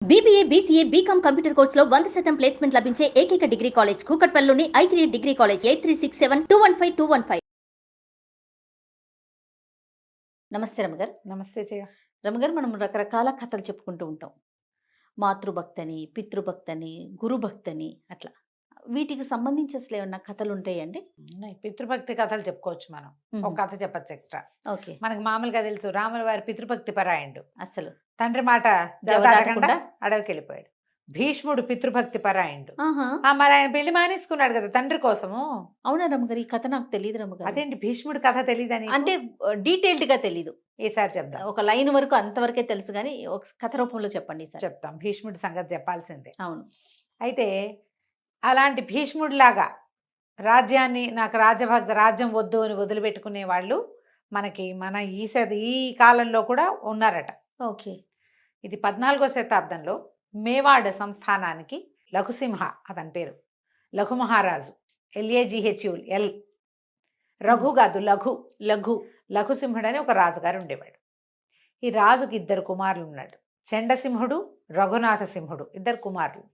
BBA, BCA, BCom computer కోర్సులో 100% placement లభించే ఏకైక డిగ్రీ కాలేజ్ కూకట్పల్లిలోని i3 డిగ్రీ కాలేజ్ 8367215215. నమస్తే రమగారు. నమస్తే జయ. రమగారు, మనం రకరకాల కథలు చెప్పుకుంటూ ఉంటాం. మాతృభక్తని, పితృభక్తని, గురుభక్తని అట్లా. వీటికి సంబంధించి అసలు ఏమన్నా కథలు ఉంటాయండి? పితృభక్తి కథలు చెప్పుకోవచ్చు మనం. ఒక కథ చెప్పచ్చు ఎక్స్ట్రా. ఓకే. మనకు మామూలుగా తెలుసు రాముల వారి పితృభక్తి పరాయణుడు. అసలు తండ్రి మాట జవదాటకుండా అడవికి వెళ్ళిపోయాడు. భీష్ముడు పితృభక్తి పరాయణుడు. ఆహా, మరి ఆయన పెళ్లి మానేసుకున్నాడు కదా తండ్రి కోసము. అవునా రమగారు? ఈ కథ నాకు తెలియదు రమగారు. అదేంటి భీష్ముడు కథ తెలియదని? అంటే డీటెయిల్డ్ గా తెలీదు. ఈసారి చెప్దాం. ఒక లైన్ వరకు అంతవరకే తెలుసు కానీ ఒక కథ రూపంలో చెప్పండి ఈసారి. చెప్తాం. భీష్ముడి సంగతి చెప్పాల్సిందే. అవును. అయితే అలాంటి భీష్ముడిలాగా రాజ్యాన్ని, నాకు రాజ్యం వద్దు అని వదిలిపెట్టుకునే వాళ్ళు మనకి మన ఈ కాలంలో కూడా ఉన్నారట. ఓకే. ఇది 14వ శతాబ్దంలో మేవాడ్ సంస్థానానికి లఘుసింహ అతని పేరు, లఘు మహారాజు, LAGHUL, రఘు కాదు లఘుసింహుడు అని ఒక రాజుగారు ఉండేవాడు. ఈ రాజుకి 2 కుమారులు ఉన్నాడు. చండసింహుడు, రఘునాథ సింహుడు, 2 కుమారులు.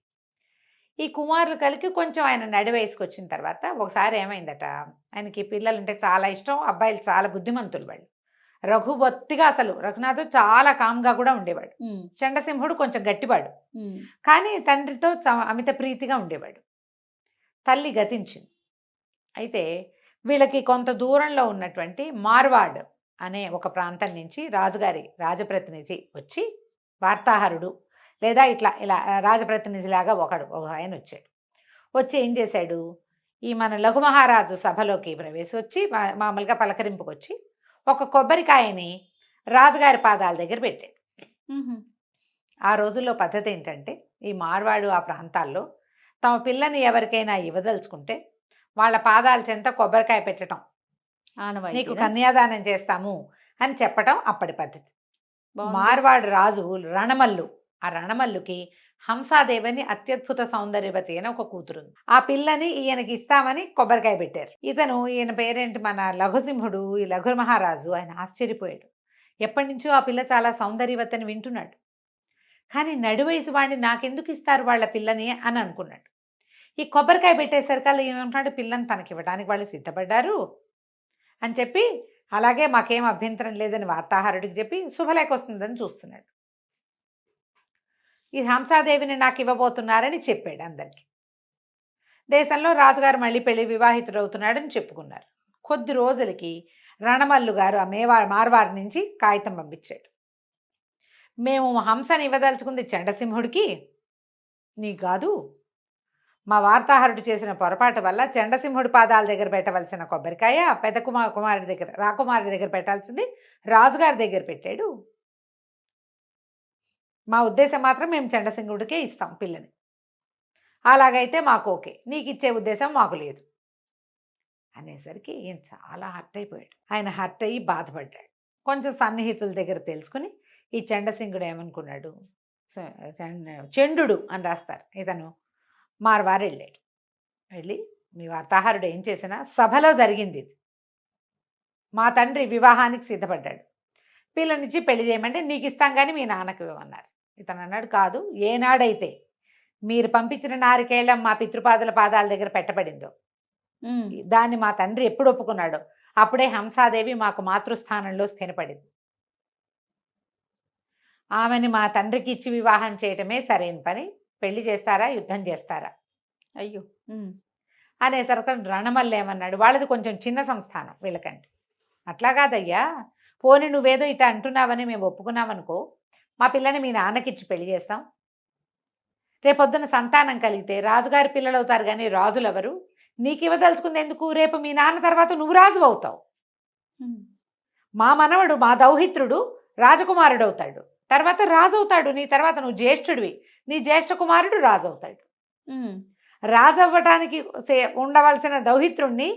ఈ కుమారులు కలిగి కొంచెం ఆయన నడి వయసుకు వచ్చిన తర్వాత ఒకసారి ఏమైందట, ఆయనకి పిల్లలంటే చాలా ఇష్టం, అబ్బాయిలు చాలా బుద్ధిమంతులు వాళ్ళు. రఘునాథు చాలా కామ్గా కూడా ఉండేవాడు. చండసింహుడు కొంచెం గట్టివాడు, కానీ తండ్రితో అమిత ప్రీతిగా ఉండేవాడు. తల్లి గతించింది. అయితే వీళ్ళకి కొంత దూరంలో ఉన్నటువంటి మార్వాడ్ అనే ఒక ప్రాంతం నుంచి రాజుగారి రాజప్రతినిధి వచ్చి, వార్తాహరుడు లేదా ఇలా రాజప్రతినిధిలాగా ఒక ఆయన వచ్చాడు. వచ్చి ఏం చేశాడు, ఈ మన లఘు మహారాజు సభలోకి వచ్చి మామూలుగా పలకరింపుకి వచ్చి ఒక కొబ్బరికాయని రాజుగారి పాదాల దగ్గర పెట్టాడు. ఆ రోజుల్లో పద్ధతి ఏంటంటే, ఈ మార్వాడు ఆ ప్రాంతాల్లో తమ పిల్లని ఎవరికైనా ఇవ్వదలుచుకుంటే వాళ్ళ పాదాల చెంత కొబ్బరికాయ పెట్టడం, నీకు కన్యాదానం చేస్తాము అని చెప్పటం అప్పటి పద్ధతి. మార్వాడు రాజు రణమల్లు, ఆ రణమల్లుకి హంసాదేవని అత్యద్భుత సౌందర్యవతి అని ఒక కూతురు. ఆ పిల్లని ఈయనకి ఇస్తామని కొబ్బరికాయ పెట్టారు. ఈయన పేరేంటి, మన లఘుసింహుడు, ఈ లఘు మహారాజు, ఆయన ఆశ్చర్యపోయాడు. ఎప్పటి నుంచో ఆ పిల్ల చాలా సౌందర్యవతి అని వింటున్నాడు, కానీ నడివయసు వాడిని నాకెందుకు ఇస్తారు వాళ్ళ పిల్లని అని అనుకున్నాడు. ఈ కొబ్బరికాయ పెట్టేసరికల్లా ఏమంటున్నాడు, పిల్లని తనకి ఇవ్వడానికి వాళ్ళు సిద్ధపడ్డారు అని చెప్పి, అలాగే మాకేం అభ్యంతరం లేదని వార్తాహరుడికి చెప్పి శుభలేఖ వస్తుందని చూస్తున్నాడు. ఈ హంసాదేవిని నాకు ఇవ్వబోతున్నారని చెప్పాడు అందరికీ. దేశంలో రాజుగారు మళ్ళీ వివాహితుడు అవుతున్నాడని చెప్పుకున్నారు. కొద్ది రోజులకి రణమల్లు గారు ఆ మార్వారి నుంచి కాగితం పంపించాడు. మేము హంసని ఇవ్వదలుచుకుంది చండసింహుడికి, నీ కాదు, మా వార్తాహరుడు చేసిన పొరపాటు వల్ల చండసింహుడి పాదాల దగ్గర పెట్టవలసిన కొబ్బరికాయ పెద్ద కుమారుడి దగ్గర, రాకుమారుడి దగ్గర పెట్టాల్సింది రాజుగారి దగ్గర పెట్టాడు. మా ఉద్దేశం మాత్రం మేము చండసింహుడికే ఇస్తాం పిల్లని, అలాగైతే మాకు ఓకే, నీకు ఇచ్చే ఉద్దేశం మాకు లేదు అనేసరికి ఈయన చాలా హర్ట్ అయిపోయాడు. ఆయన హర్ట్ అయ్యి బాధపడ్డాడు. కొంచెం సన్నిహితుల దగ్గర తెలుసుకుని ఈ చండసింహుడు ఏమనుకున్నాడు, చండు అని రాస్తారు, ఇతను మార్వారు వెళ్ళాడు. వెళ్ళి మీ వార్తాహరుడు ఏం చేసినా సభలో జరిగింది ఇది, మా తండ్రి వివాహానికి సిద్ధపడ్డాడు, పిల్లనిచ్చి పెళ్లి చేయమంటే నీకు ఇస్తాం కానీ మీ నాన్నకు ఇవ్వమన్నారు. ఇతను అన్నాడు, కాదు, ఏనాడైతే మీరు పంపించిన నారికేళం మా పితృపాదుల పాదాల దగ్గర పెట్టబడిందో దాన్ని మా తండ్రి ఎప్పుడు ఒప్పుకున్నాడో అప్పుడే హంసాదేవి మాకు మాతృస్థానంలో స్థిరపడింది. ఆమెని మా తండ్రికి ఇచ్చి వివాహం చేయటమే సరైన పని, పెళ్లి చేస్తారా యుద్ధం చేస్తారా? అయ్యో అనేసరికి రణమల్లి ఏమన్నాడు, వాళ్ళది కొంచెం చిన్న సంస్థానం వీళ్ళకంటే. అట్లా కాదయ్యా, పోని నువ్వేదో ఇట అంటున్నావని మేము ఒప్పుకున్నామనుకో, మా పిల్లని మీ నాన్నకిచ్చి పెళ్లి చేస్తాం. రేపొద్దున సంతానం కలిగితే రాజుగారి పిల్లలు అవుతారు, కానీ రాజులు ఎవరు? నీకు ఇవ్వదలుచుకుంది ఎందుకు? రేపు మీ నాన్న తర్వాత నువ్వు రాజు అవుతావు. మా మనవడు, మా దౌహిత్రుడు రాజకుమారుడు అవుతాడు, తర్వాత రాజు అవుతాడు. నీ తర్వాత నువ్వు జ్యేష్ఠుడివి, నీ జ్యేష్ఠ కుమారుడు రాజు అవుతాడు. రాజు అవ్వటానికి ఉండవలసిన దౌహిత్రుణ్ణి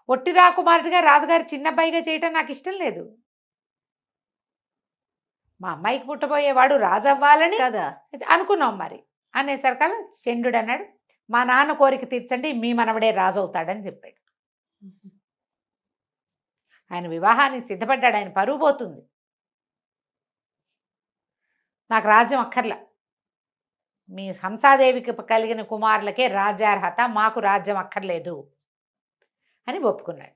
ఒట్టి రాకుమారుడిగా రాజుగారి చిన్నబ్బాయిగా చేయటం నాకు ఇష్టం లేదు. మా అమ్మాయికి పుట్టబోయేవాడు రాజు అవ్వాలని కదా అనుకున్నాం మరి అనేసరికల్లా చండు అన్నాడు, మా నాన్న కోరిక తీర్చండి, మీ మనవడే రాజు అవుతాడని చెప్పాడు. ఆయన వివాహానికి సిద్ధపడ్డాడు. ఆయన పరువు పోతుంది, నాకు రాజ్యం అక్కర్లా, మీ హంసాదేవికి కలిగిన కుమారులకే రాజ్యార్హత, మాకు రాజ్యం అక్కర్లేదు అని ఒప్పుకున్నాడు.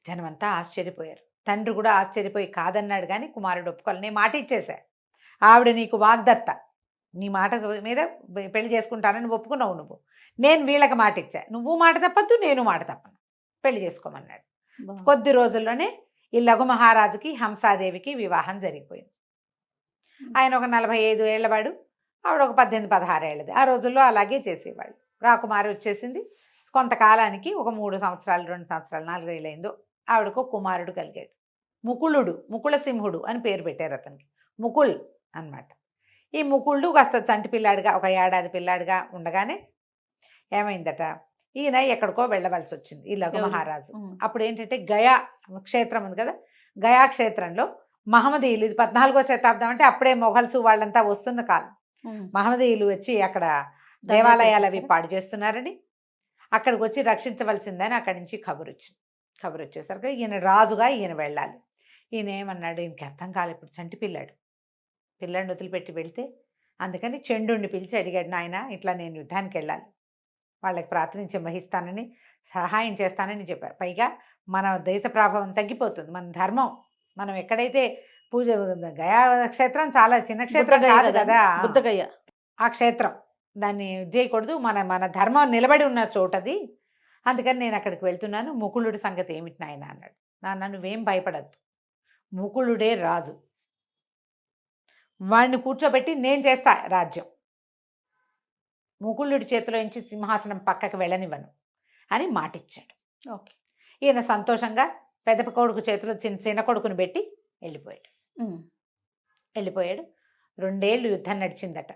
జనమంతా ఆశ్చర్యపోయారు. తండ్రి కూడా ఆశ్చర్యపోయి కాదన్నాడు, కానీ కుమారుడు ఒప్పుకోవాలి. నేను మాట ఇచ్చేశా, ఆవిడ నీకు వాగ్దత్త, నీ మాట మీద పెళ్లి చేసుకుంటానని ఒప్పుకున్నావు నువ్వు. నేను వీళ్ళకి మాట ఇచ్చా, నువ్వు మాట తప్పద్దు, నేను మాట తప్పను, పెళ్లి చేసుకోమన్నాడు. కొద్ది రోజుల్లోనే ఈ లఘు మహారాజుకి హంసాదేవికి వివాహం జరిగిపోయింది. ఆయన ఒక 45 ఏళ్ళవాడు, ఆవిడ ఒక 18-16 ఏళ్ళది. ఆ రోజుల్లో అలాగే చేసేవాళ్ళు. రాకుమారి వచ్చేసింది. కొంతకాలానికి ఒక 3 సంవత్సరాలు, 2 సంవత్సరాలు, 4 ఏళ్ళైందో ఆవిడకు కుమారుడు కలిగాడు. ముకుళుడు, ముకుళ సింహుడు అని పేరు పెట్టారు అతనికి. ముకుల్ అన్నమాట. ఈ ముకుళుడు కాస్త చంటి పిల్లాడిగా, ఒక ఏడాది పిల్లాడిగా ఉండగానే ఏమైందట, ఈయన ఎక్కడికో వెళ్ళవలసి వచ్చింది, ఈ లఘు మహారాజు. అప్పుడు ఏంటంటే గయా క్షేత్రం ఉంది కదా, గయా క్షేత్రంలో మహమ్మదీయులు, ఇది 14వ శతాబ్దం, అంటే అప్పుడే మొఘల్స్ వాళ్ళంతా వస్తున్న కాలం. మహమ్మదీయులు వచ్చి అక్కడ దేవాలయాలు అవి పాడు చేస్తున్నారని, అక్కడికి వచ్చి రక్షించవలసిందని అక్కడి నుంచి కబురు వచ్చింది. కబురు వచ్చేసరికి ఈయన రాజుగా ఈయన వెళ్ళాలి. ఈయన ఏమన్నాడు, ఈయనకి అర్థం కాలేదు, ఇప్పుడు చంటి పిల్లాడిని వదిలిపెట్టి వెళ్తే. అందుకని చండుని పిలిచి అడిగాడు, నాయన ఇట్లా నేను యుద్ధానికి వెళ్ళాలి, వాళ్ళకి ప్రాతినిధ్యం వహిస్తానని, సహాయం చేస్తానని చెప్పారు. పైగా మన దేశ ప్రభావం తగ్గిపోతుంది, మన ధర్మం, మనం ఎక్కడైతే పూజ, గయా క్షేత్రం చాలా చిన్న క్షేత్రం కాదు కదా, బుద్ధగయ ఆ క్షేత్రం, దాన్ని చేయకూడదు, మన ధర్మం నిలబడి ఉన్న చోటది, అందుకని నేను అక్కడికి వెళ్తున్నాను, ముకుళుడి సంగతి ఏమిటి నాయన అన్నాడు. నాన్న నువ్వేం భయపడద్దు, ముకుళుడే రాజు, వాడిని కూర్చోబెట్టి నేను చేస్తా రాజ్యం, ముకుళుడి చేతిలో నుంచి సింహాసనం పక్కకి వెళ్ళనివ్వను అని మాటిచ్చాడు. ఓకే. ఈయన సంతోషంగా పెద్ద కొడుకు చేతిలో చిన్న కొడుకుని పెట్టి వెళ్ళిపోయాడు. 2 ఏళ్ళు యుద్ధం నడిచిందట,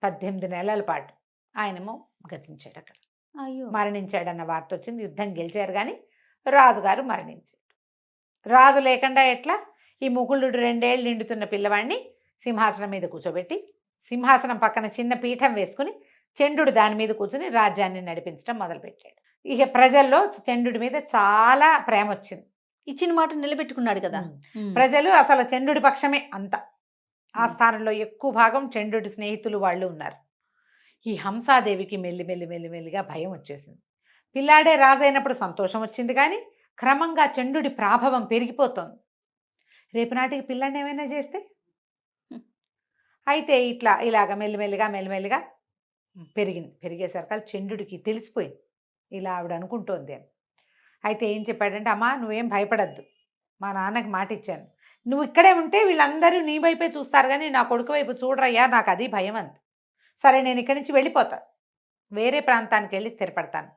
18 నెలల పాటు. ఆయనేమో గతించాడు, అక్కడ మరణించాడన్న వార్త వచ్చింది. యుద్ధం గెలిచారు కానీ రాజుగారు మరణించాడు. రాజు లేకుండా ఎట్లా, ఈ ముకుళుడు 2 ఏళ్ళు నిండుతున్న పిల్లవాడిని సింహాసనం మీద కూర్చోబెట్టి, సింహాసనం పక్కన చిన్న పీఠం వేసుకుని చండు దాని మీద కూర్చుని రాజ్యాన్ని నడిపించడం మొదలుపెట్టాడు. ఇక ప్రజల్లో చండు మీద చాలా ప్రేమ వచ్చింది. ఇచ్చిన మాట నిలబెట్టుకున్నాడు కదా, ప్రజలు అసలు చండు పక్షమే అంత. ఆ స్థానంలో ఎక్కువ భాగం చండు స్నేహితులు వాళ్ళు ఉన్నారు. ఈ హంసాదేవికి మెల్లిగా భయం వచ్చేసింది. పిల్లాడే రాజైనప్పుడు సంతోషం వచ్చింది, కానీ క్రమంగా చండు ప్రాభవం పెరిగిపోతుంది. రేపు నాటికి పిల్లాడిని ఏమైనా చేస్తే, అయితే ఇలాగ మెల్లిమెల్లిగా పెరిగేసరికి చండుకి తెలిసిపోయింది ఇలా ఆవిడ అనుకుంటోంది అని. అయితే ఏం చెప్పాడంటే, అమ్మా నువ్వేం భయపడద్దు, మా నాన్నకి మాట ఇచ్చాను, నువ్వు ఇక్కడే ఉంటే వీళ్ళందరూ నీ వైపే చూస్తారు, కానీ నా కొడుకు వైపు చూడరయ్యా, నాకు అది భయం అంది. సరే నేను ఇక్కడి నుంచి వెళ్ళిపోతాను, వేరే ప్రాంతానికి వెళ్ళి స్థిరపడతాను,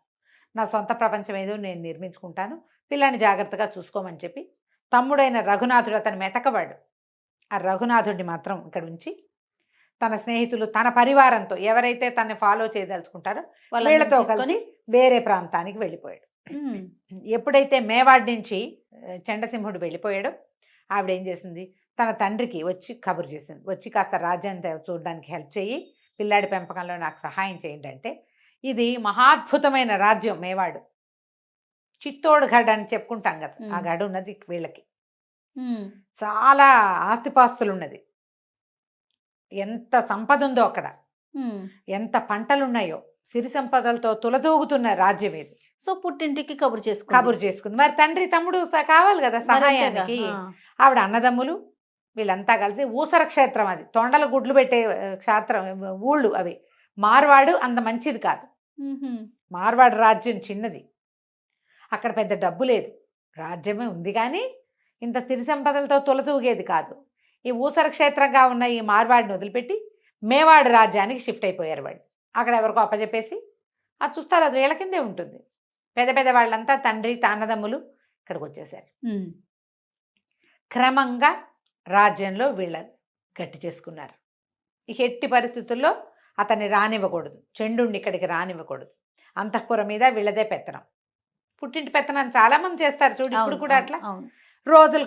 నా సొంత ప్రపంచం ఏదో నేను నిర్మించుకుంటాను, పిల్లాన్ని జాగ్రత్తగా చూసుకోమని చెప్పి తమ్ముడైన రఘునాథుడు, అతని మెతకవాడు, ఆ రఘునాథుడిని మాత్రం ఇక్కడ ఉంచి తన స్నేహితులు, తన పరివారంతో ఎవరైతే తనని ఫాలో చేయదలుచుకుంటారో వీళ్ళతో కలిసి వేరే ప్రాంతానికి వెళ్ళిపోయాడు. ఎప్పుడైతే మేవాడ్ నుంచి చండసింహుడు వెళ్ళిపోయాడో ఆవిడ ఏం చేసింది, తన తండ్రికి వచ్చి కబురు చేసింది, వచ్చి కాస్త రాజ్యాన్ని చూడడానికి హెల్ప్ చేయి, పిల్లాడి పెంపకంలో నాకు సహాయం చేయండి అంటే. ఇది మహాద్భుతమైన రాజ్యం మేవాడు, చిత్తోడ్ గఢ్ అని చెప్పుకుంటాం కదా, ఆ గఢ్ ఉన్నది వీళ్ళకి. చాలా ఆస్తిపాస్తులు ఉన్నది, ఎంత సంపద ఉందో అక్కడ, ఎంత పంటలున్నాయో, సిరి సంపదలతో తులదూగుతున్న రాజ్యం ఇది. సో పుట్టింటికి కబురు చేసుకుంది. మరి తండ్రి తమ్ముడు కావాలి కదా సహాయానికి. ఆవిడ అన్నదమ్ములు వీళ్ళంతా కలిసి ఊసర క్షేత్రం, అది తొండల గుడ్లు పెట్టే క్షేత్రం, ఊళ్ళు అవి. మార్వాడు అంత మంచిది కాదు, మార్వాడు రాజ్యం చిన్నది, అక్కడ పెద్ద డబ్బు లేదు, రాజ్యమే ఉంది కానీ ఇంత సిరి సంపదలతో తులతూగేది కాదు. ఈ ఊసర క్షేత్రంగా ఉన్న ఈ మార్వాడిని వదిలిపెట్టి మేవాడు రాజ్యానికి షిఫ్ట్ అయిపోయారు వాళ్ళు. అక్కడ ఎవరికో అప్పచెప్పేసి అది చూస్తారు, అది వీళ్ళ కిందే ఉంటుంది. పెద్ద వాళ్ళంతా తండ్రి అన్నదమ్ములు ఇక్కడికి వచ్చేసారు. క్రమంగా రాజ్యంలో వీళ్ళ గట్టి చేసుకున్నారు. ఇక ఎట్టి పరిస్థితుల్లో అతన్ని రానివ్వకూడదు, చండుని ఇక్కడికి రానివ్వకూడదు. అంతఃపురం మీద వీళ్ళదే పెత్తనం, పుట్టింటి పెత్తనం చాలామంది చేస్తారు చూడు, ఇప్పుడు కూడా అట్లా. రోజులు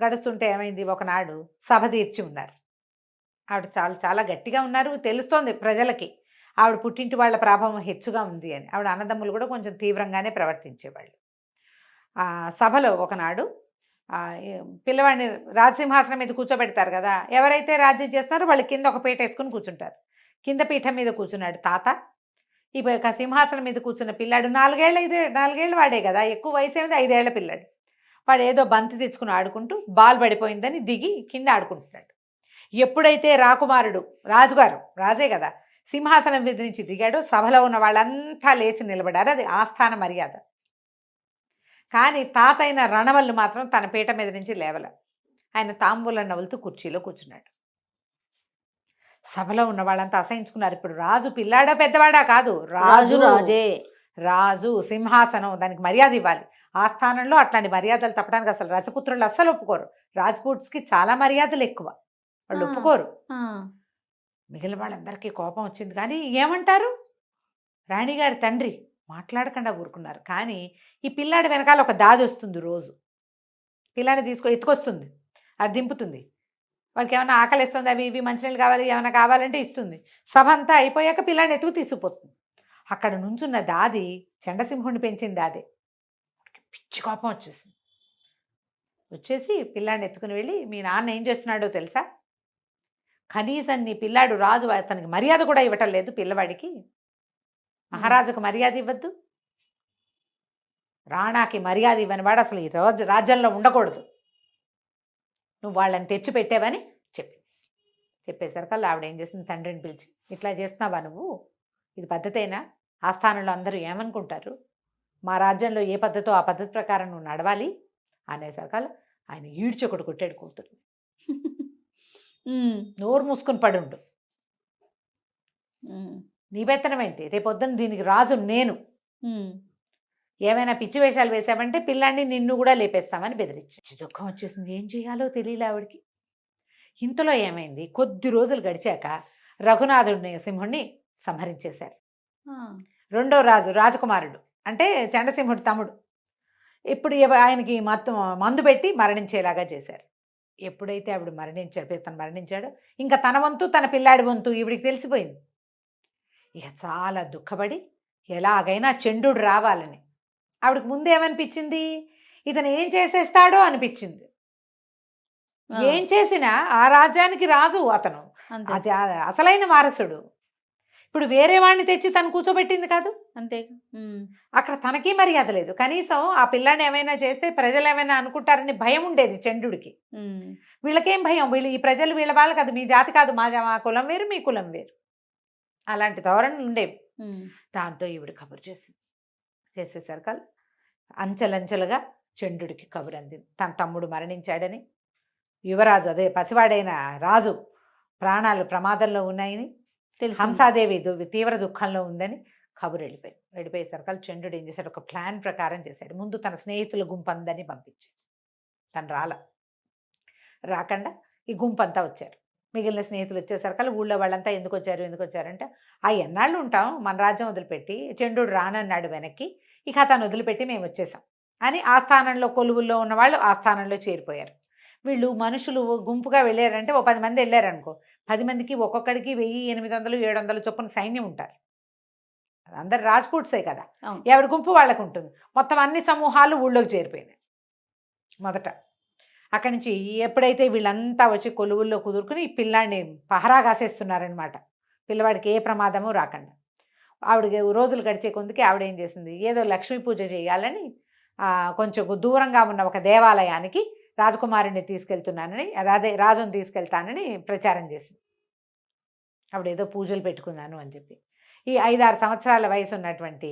గడుస్తుంటే ఏమైంది, ఒకనాడు సభ తీర్చి ఉన్నారు. ఆవిడ చాలా గట్టిగా ఉన్నారు, తెలుస్తోంది ప్రజలకి ఆవిడ పుట్టింటి వాళ్ళ ప్రభావం హెచ్చుగా ఉంది అని. ఆవిడ అన్నదమ్ములు కూడా కొంచెం తీవ్రంగానే ప్రవర్తించేవాళ్ళు. ఆ సభలో ఒకనాడు పిల్లవాడిని రాజసింహాసనం మీద కూర్చోబెడతారు కదా, ఎవరైతే రాజ్యం చేస్తున్నారో వాళ్ళు కింద ఒక పీట వేసుకుని కూర్చుంటారు. కింద పీఠం మీద కూర్చున్నాడు తాత. ఈ సింహాసనం మీద కూర్చున్న పిల్లాడు 4 ఏళ్ళు వాడే కదా, ఎక్కువ వయసు ఏమిది, 5 ఏళ్ల పిల్లాడు. వాడు ఏదో బంతి తెచ్చుకుని ఆడుకుంటూ బాల్ పడిపోయిందని దిగి కింద ఆడుకుంటున్నాడు. ఎప్పుడైతే రాకుమారుడు రాజే కదా, సింహాసనం మీద నుంచి దిగాడో సభలో ఉన్న వాళ్ళంతా లేచి నిలబడారు. అది ఆస్థాన మర్యాద. కానీ తాత అయిన రణవల్లు మాత్రం తన పీట మీద నుంచి లేవల. ఆయన తాంబూలం నవ్వులుతూ కుర్చీలో కూర్చున్నాడు. సభలో ఉన్న వాళ్ళంతా అసహించుకున్నారు. ఇప్పుడు రాజు పిల్లాడా పెద్దవాడా కాదు, రాజే. రాజు సింహాసనం, దానికి మర్యాద ఇవ్వాలి. ఆ స్థానంలో అట్లాంటి మర్యాదలు తప్పడానికి అసలు రజపుత్రులు అస్సలు ఒప్పుకోరు. రాజ్పూట్స్కి చాలా మర్యాదలు ఎక్కువ, వాళ్ళు ఒప్పుకోరు. మిగిలిన వాళ్ళందరికీ కోపం వచ్చింది. కానీ ఏమంటారు, రాణిగారి తండ్రి మాట్లాడకుండా ఊరుకున్నారు. కానీ ఈ పిల్లాడి వెనకాల ఒక దాది వస్తుంది. రోజు పిల్లాడిని ఎత్తుకొస్తుంది, అది దింపుతుంది. వాడికి ఏమైనా ఆకలిస్తుంది, అవి ఇవి మంచినీళ్ళు కావాలి, ఏమైనా కావాలంటే ఇస్తుంది. సభ అంతా అయిపోయాక పిల్లాడిని ఎత్తుకు తీసుకుపోతుంది. అక్కడ నుంచున్న దాది చండసింహుడిని పెంచింది దాదే. పిచ్చి కోపం వచ్చేసి పిల్లాడిని ఎత్తుకుని వెళ్ళి, మీ నాన్న ఏం చేస్తున్నాడో తెలుసా, కనీసం నీ పిల్లాడు రాజు అతనికి మర్యాద కూడా ఇవ్వటం లేదు. పిల్లవాడికి మహారాజుకు మర్యాద ఇవ్వద్దు, రాణాకి మర్యాద ఇవ్వని వాడు అసలు ఈ రాజ్యంలో ఉండకూడదు, నువ్వు వాళ్ళని తెచ్చి పెట్టావని చెప్పేసరికల్లా ఆవిడ ఏం చేస్తుంది, తండ్రిని పిలిచి, ఇట్లా చేస్తున్నావా నువ్వు, ఇది పద్ధతేనా, ఆస్థానంలో అందరూ ఏమనుకుంటారు, మా రాజ్యంలో ఏ పద్ధతో ఆ పద్ధతి ప్రకారం నువ్వు నడవాలి అనేసరికల్లా ఆయన ఈడ్చి ఒకటి కొట్టాడు కూతురు. నోరు మూసుకుని పడుండు, నీ పెత్తనం ఏంటి, రేపొద్దున దీనికి రాజు నేను, ఏమైనా పిచ్చి వేషాలు వేసామంటే పిల్లాన్ని నిన్ను కూడా లేపేస్తామని బెదిరించి. దుఃఖం వచ్చేసింది, ఏం చేయాలో తెలియలే ఆవిడికి. ఇంతలో ఏమైంది, కొద్ది రోజులు గడిచాక రఘునాథుడిని సింహుడిని సంహరించేశారు. రెండో రాజకుమారుడు అంటే చండసింహుడి తమ్ముడు. ఇప్పుడు ఆయనకి మందు పెట్టి మరణించేలాగా చేశారు. ఎప్పుడైతే ఆవిడ తను మరణించాడో ఇంకా తన వంతు తన పిల్లాడి వంతు ఈవిడికి తెలిసిపోయింది. ఇక చాలా దుఃఖపడి ఎలాగైనా చండు రావాలని, ఆవిడకి ముందు ఏమనిపించింది, ఇతను ఏం చేసేస్తాడో అనిపించింది. ఏం చేసినా ఆ రాజ్యానికి రాజు అతను, అది అసలైన వారసుడు. ఇప్పుడు వేరే వాడిని తెచ్చి తను కూర్చోబెట్టింది కాదు, అంతే. అక్కడ తనకి మర్యాద లేదు. కనీసం ఆ పిల్లాన్ని ఏమైనా చేస్తే ప్రజలు ఏమైనా అనుకుంటారని భయం ఉండేది చండుడికి. వీళ్ళకేం భయం, ఈ ప్రజలు వీళ్ళ వాళ్ళు కాదు, మీ జాతి కాదు, మా కులం వేరు, మీ కులం వేరు, అలాంటి ధోరణులు ఉండేవి. దాంతో ఈవిడ కబురు చేసేసరికి అంచెలంచెలుగా చండుడికి కబురు అందింది, తన తమ్ముడు మరణించాడని, యువరాజు అదే పసివాడైన రాజు ప్రాణాలు ప్రమాదంలో ఉన్నాయని, హంసాదేవి తీవ్ర దుఃఖంలో ఉందని కబురు వెళ్ళిపోయేసరికి చంద్రుడు ఏం చేశాడు, ఒక ప్లాన్ ప్రకారం చేశాడు. ముందు తన స్నేహితుల గుంపందని పంపించాడు. తను రాకుండా ఈ గుంపంతా వచ్చారు. మిగిలిన స్నేహితులు వచ్చేసరికి ఊళ్ళో వాళ్ళంతా ఎందుకు వచ్చారంటే, ఎన్నాళ్ళు ఉంటాం మన రాజ్యం వదిలిపెట్టి, చంద్రుడు రానన్నాడు వెనక్కి, ఇక తను వదిలిపెట్టి మేము వచ్చేసాం అని ఆ స్థానంలో కొలువుల్లో ఉన్న వాళ్ళు ఆ స్థానంలో చేరిపోయారు. వీళ్ళు మనుషులు గుంపుగా వెళ్ళారంటే, 10 మంది వెళ్ళారనుకో, 10 మందికి ఒక్కొక్కడికి 1800, 700 చొప్పున సైన్యం ఉంటారు. అందరు రాజ్పూట్సే కదా, ఎవరి గుంపు వాళ్ళకు ఉంటుంది. మొత్తం అన్ని సమూహాలు ఊళ్ళోకి చేరిపోయినాయి. మొదట అక్కడి నుంచి ఎప్పుడైతే వీళ్ళంతా వచ్చి కొలువుల్లో కుదురుకుని ఈ పిల్లాడిని పహరా కాసేస్తున్నారనమాట, పిల్లవాడికి ఏ ప్రమాదము రాకుండా. ఆవిడ రోజులు గడిచే కొందుకి ఆవిడ ఏం చేసింది, ఏదో లక్ష్మీ పూజ చేయాలని కొంచెం దూరంగా ఉన్న ఒక దేవాలయానికి రాజకుమారుడిని తీసుకెళ్తున్నానని, రాజుని తీసుకెళ్తానని ప్రచారం చేసింది. ఆవిడ ఏదో పూజలు పెట్టుకున్నాను అని చెప్పి ఈ 5-6 సంవత్సరాల వయసు ఉన్నటువంటి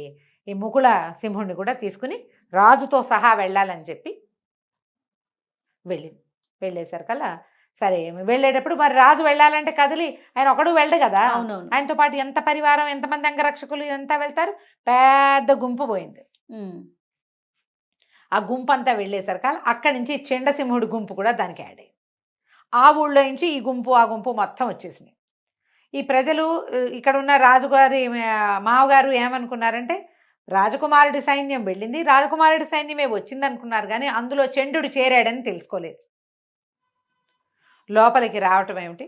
ఈ ముకుళ సింహుడిని కూడా తీసుకుని రాజుతో సహా వెళ్ళాలని చెప్పి వెళ్ళేసరికల్లా సరే వెళ్ళేటప్పుడు మరి రాజు వెళ్ళాలంటే కదిలి ఆయన ఒకడు వెళ్ళడు కదా, ఆయనతో పాటు ఎంత పరివారం, ఎంతమంది అంగరక్షకులు ఇదంతా వెళ్తారు, పెద్ద గుంపు పోయింది. ఆ గుంపు అంతా వెళ్ళేసరికి అక్కడి నుంచి చండసింహుడి గుంపు కూడా దానికి యాడ్ అయ్యింది. ఆ ఊళ్ళో నుంచి ఈ గుంపు ఆ గుంపు మొత్తం వచ్చేసినాయి. ఈ ప్రజలు ఇక్కడ ఉన్న రాజుగారి మావగారు ఏమనుకున్నారంటే, రాజకుమారుడి సైన్యం వెళ్ళింది, రాజకుమారుడి సైన్యమే వచ్చింది అనుకున్నారు. కానీ అందులో చండుడు చేరాడని తెలుసుకోలేదు. లోపలికి రావటం ఏమిటి,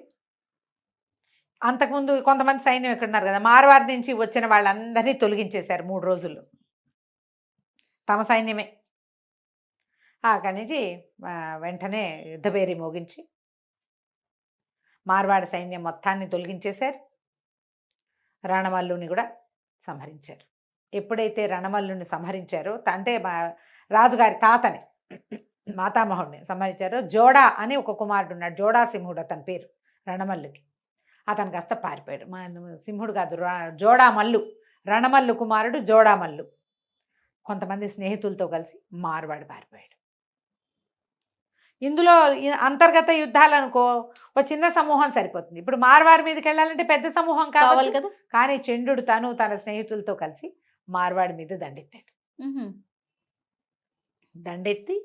అంతకుముందు కొంతమంది సైన్యం ఇక్కడ ఉన్నారు కదా, మార్వాడి నుంచి వచ్చిన వాళ్ళందరినీ తొలగించేశారు 3 రోజుల్లో, తమ సైన్యమే. అక్కడి నుంచి వెంటనే యుద్ధభేరి మోగించి మార్వాడి సైన్యం మొత్తాన్ని తొలగించేశారు. రణమల్లుని కూడా సంహరించారు. ఎప్పుడైతే రణమల్లుని సంహరించారో అంటే రాజుగారి తాతని మాతామహుడిని సంహరించారో జోడా అని ఒక కుమారుడు ఉన్నాడు. జోడా సింహుడు అతని పేరు రణమల్లుకి. అతను కాస్త పారిపోయాడు. సింహుడు కాదు, జోడామల్లు, రణమల్లు కుమారుడు జోడామల్లు కొంతమంది స్నేహితులతో కలిసి మార్వాడి పారిపోయాడు. ఇందులో అంతర్గత యుద్ధాలు అనుకో ఒక చిన్న సమూహం సరిపోతుంది. ఇప్పుడు మార్వాడి మీదకి వెళ్ళాలంటే పెద్ద సమూహం కావాలి కదా. కానీ చంద్రుడు తన స్నేహితులతో కలిసి మార్వాడి మీద దండెత్తాడు. దండెత్తి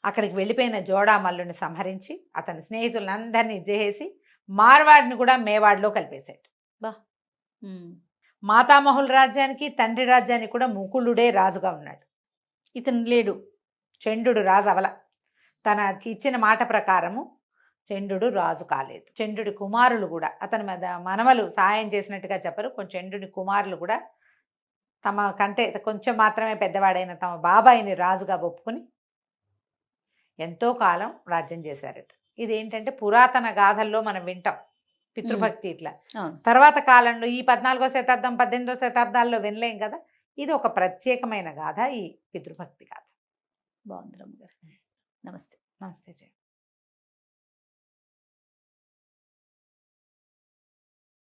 అక్కడికి వెళ్ళిపోయిన జోడామల్లుని సంహరించి అతని స్నేహితులందరినీ చేసి మార్వాడిని కూడా మేవాడిలో కలిపేశాడు. మాతామహుల రాజ్యానికి తండ్రి రాజ్యానికి కూడా ముకులుడే రాజుగా ఉన్నాడు. ఇతను లేడు. చంద్రుడు రాజు అవల. తన ఇచ్చిన మాట ప్రకారము చంద్రుడు రాజు కాలేదు. చంద్రుడి కుమారులు కూడా అతని మనవలు సహాయం చేసినట్టుగా చెప్పరు. కొంచెం చంద్రుడి కుమారులు కూడా తమ కంటే కొంచెం మాత్రమే పెద్దవాడైన తమ బాబాయిని రాజుగా ఒప్పుకొని ఎంతో కాలం రాజ్యం చేశారట. ఇదేంటంటే పురాతన గాథల్లో మనం వింటాం పితృభక్తి ఇట్లా. తర్వాత కాలంలో ఈ 14వ శతాబ్దం 18వ శతాబ్దాల్లో వినలేం కదా. ఇది ఒక ప్రత్యేకమైన గాథ, ఈ పితృభక్తి గాథ. బాగుంది రమ్మ గారు. నమస్తే. నమస్తే జయ.